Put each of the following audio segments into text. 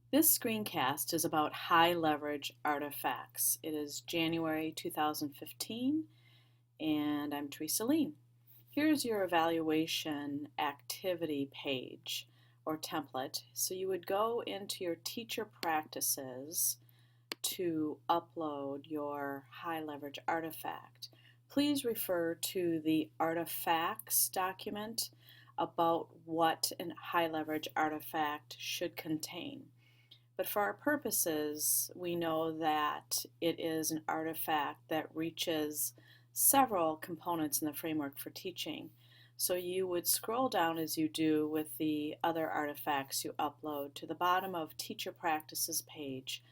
This screencast is about high leverage artifacts. It is January 2015 and I'm Teresa Lean. Here's your evaluation activity page or template. So you would go into your teacher practices to upload your high leverage artifact. Please refer to the artifacts document about what a high leverage artifact should contain. But for our purposes, we know that it is an artifact that reaches several components in the framework for teaching. So you would scroll down as you do with the other artifacts you upload to the bottom of Teacher Practices page.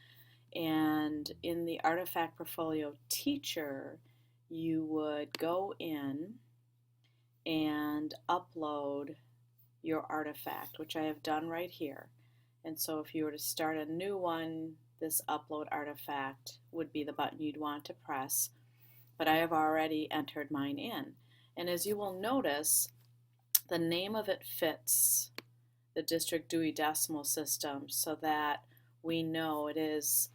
And in the Artifact Portfolio Teacher, you would go in and upload your artifact, which I have done right here. And so if you were to start a new one, this upload artifact would be the button you'd want to press. But I have already entered mine in. And as you will notice, the name of it fits the district Dewey Decimal System so that we know it is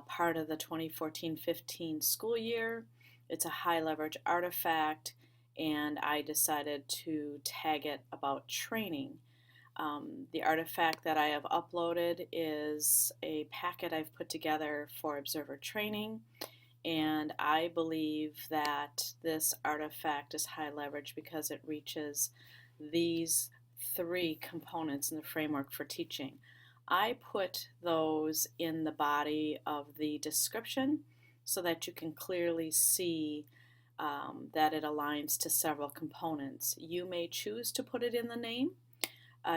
part of the 2014-15 school year. It's a high leverage artifact, and I decided to tag it about training. The artifact that I have uploaded is a packet I've put together for observer training, and I believe that this artifact is high leverage because it reaches these three components in the framework for teaching. I put those in the body of the description so that you can clearly see that it aligns to several components. You may choose to put it in the name.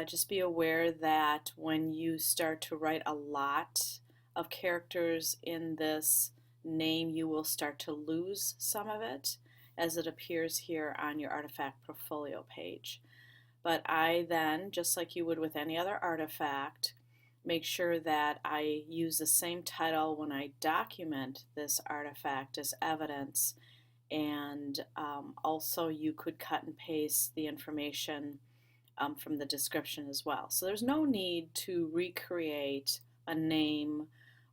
Just be aware that when you start to write a lot of characters in this name, you will start to lose some of it as it appears here on your artifact portfolio page. But I then, just like you would with any other artifact, make sure that I use the same title when I document this artifact as evidence, and also you could cut and paste the information from the description as well. So there's no need to recreate a name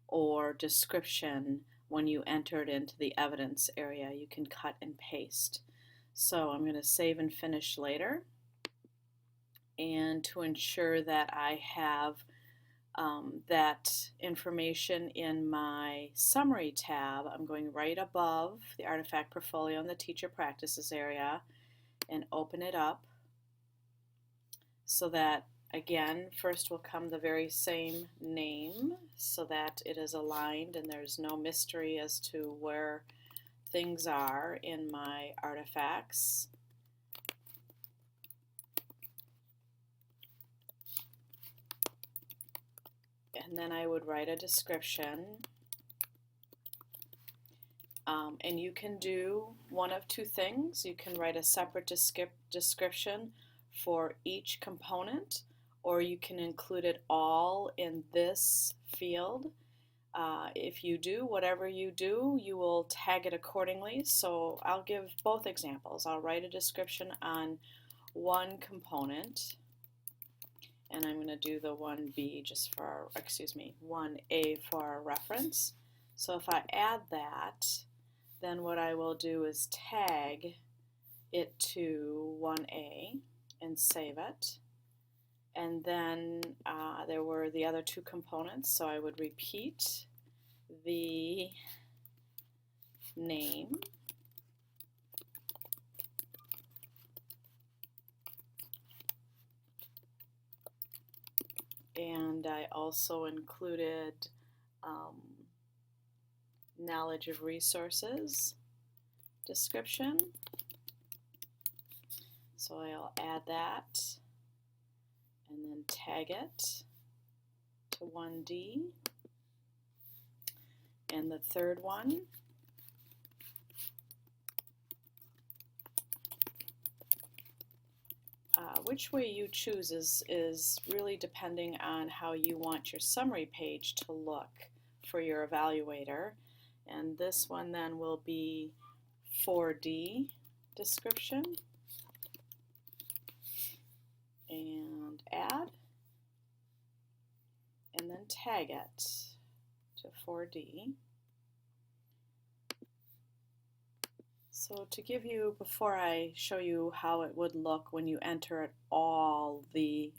or description when you enter it into the evidence area. You can cut and paste. So I'm going to save and finish later. And to ensure that I have that information in my summary tab, I'm going right above the artifact portfolio in the teacher practices area and open it up, so that, again, first will come the very same name so that it is aligned and there's no mystery as to where things are in my artifacts. And then I would write a description. And you can do one of two things. You can write a separate description for each component, or you can include it all in this field. If you do, whatever you do, you will tag it accordingly. So I'll give both examples. I'll write a description on one component, and I'm going to do the 1B just for, 1A for our reference. So if I add that, then what I will do is tag it to 1A and save it. And then there were the other two components, so I would repeat the name and I also included knowledge of resources description. So I'll add that and then tag it to 1D. And the third one, which way you choose is really depending on how you want your summary page to look for your evaluator. And this one then will be 4D description. And add, and then and tag it to 4D. So to give you, before I show you how it would look when you enter all the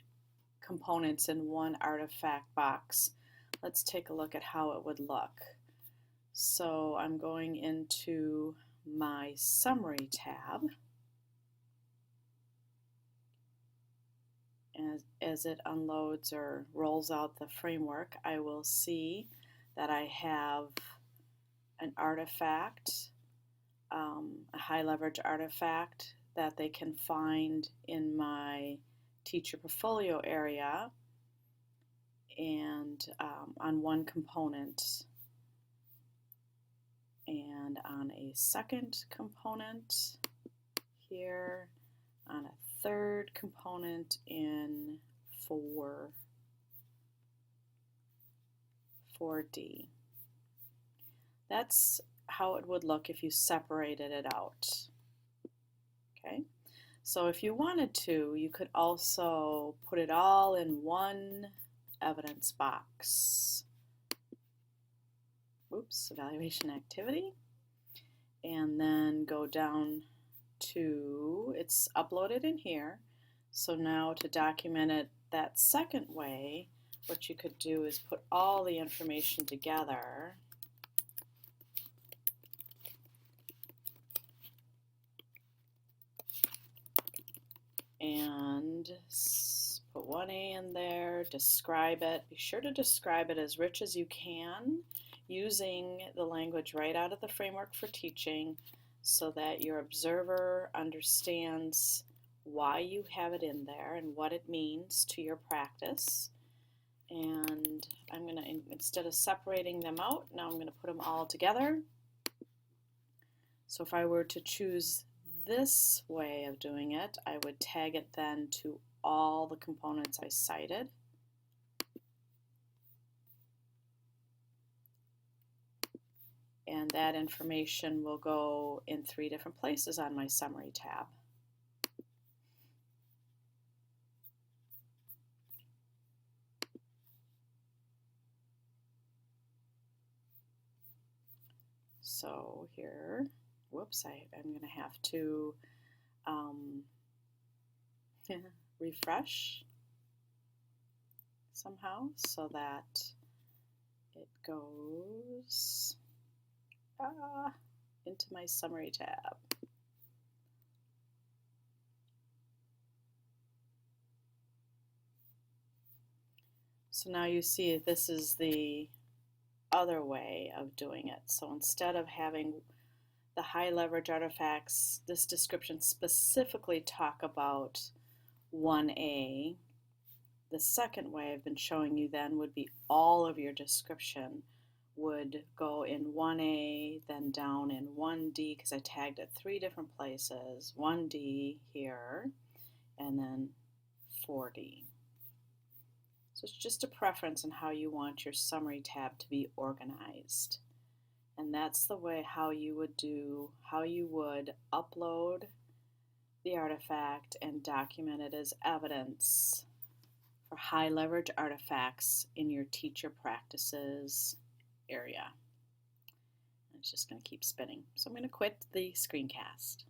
components in one artifact box, let's take a look at how it would look. So I'm going into my Summary tab. As it unloads or rolls out the framework, I will see that I have an artifact, a high leverage artifact that they can find in my teacher portfolio area, and on one component, and on a second component here, on a third component in 4D. That's how it would look if you separated it out. Okay, so if you wanted to, you could also put it all in one evidence box. Oops, evaluation activity, and then go down to, it's uploaded in here. So now to document it that second way, what you could do is put all the information together and put 1A in there, describe it. Be sure to describe it as rich as you can using the language right out of the framework for teaching so that your observer understands why you have it in there and what it means to your practice. And I'm going to, instead of separating them out, now I'm going to put them all together. So if I were to choose this way of doing it, I would tag it then to all the components I cited. And that information will go in 3 different places on my Summary tab. So here, whoops, I'm going to have to refresh somehow so that it goes into my Summary tab. So now you see this is the other way of doing it. So instead of having the high leverage artifacts, this description specifically talk about 1A, the second way I've been showing you then would be all of your description would go in 1A, then down in 1D, because I tagged it 3 different places, 1D here, and then 4D. So it's just a preference on how you want your Summary tab to be organized. And that's the way how you would upload the artifact and document it as evidence for high leverage artifacts in your teacher practices area. It's just going to keep spinning. So I'm going to quit the screencast.